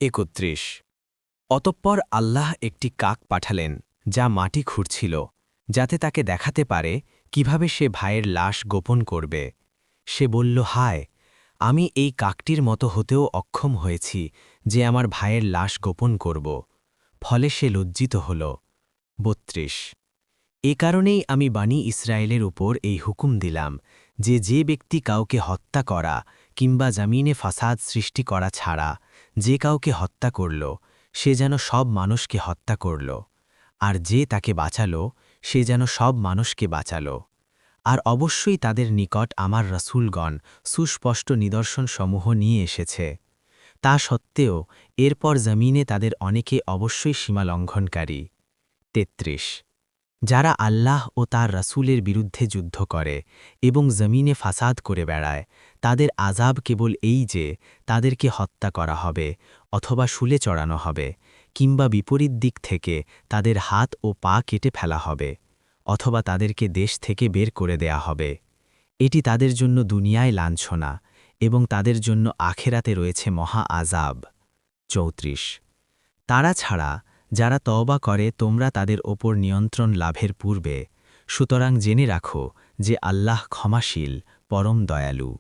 ৩১ অতঃপর আল্লাহ একটি কাক পাঠালেন যা মাটি খুঁড়ছিল যাতে তাকে দেখাতে পারে কিভাবে সে ভাইয়ের লাশ গোপন করবে। সে বলল, হায়, আমি এই কাকটির মতো হতেও অক্ষম হয়েছি যে আমার ভাইয়ের লাশ গোপন করব। ফলে সে লজ্জিত হল। ৩২ এ কারণেই আমি বানি ইসরায়েলের উপর এই হুকুম দিলাম যে যে ব্যক্তি কাউকে হত্যা করা কিংবা জমিনে ফাসাদ সৃষ্টি করা ছাড়া যে কাউকে হত্যা করল সে যেন সব মানুষকে হত্যা করল, আর যে তাকে বাঁচালো সে যেন সব মানুষকে বাঁচালো। আর অবশ্যই তাদের নিকট আমার রাসূলগণ সুস্পষ্ট নিদর্শনসমূহ নিয়ে এসেছে। তা সত্ত্বেও এরপর জমিনে তাদের অনেকে অবশ্যই সীমালঙ্ঘনকারী। ৩৩ যারা আল্লাহ ও তার রাসূলের বিরুদ্ধে যুদ্ধ করে এবং জমিনে ফাসাদ করে বেড়ায়, তাদের আযাব কেবল এই যে তাদেরকে হত্যা করা হবে অথবা শুলে চড়ানো হবে, কিংবা বিপরীত দিক থেকে তাদের হাত ও পা কেটে ফেলা হবে, অথবা তাদেরকে দেশ থেকে বের করে দেয়া হবে। এটি তাদের জন্য দুনিয়ায় লাঞ্ছনা এবং তাদের জন্য আখেরাতে রয়েছে মহা আযাব। ৩৪ তারা ছাড়া যারা তওবা করে তোমরা তাদের ওপর নিয়ন্ত্রণ লাভের পূর্বে, সুতরাং জেনে রাখো যে আল্লাহ ক্ষমাশীল, পরম দয়ালু।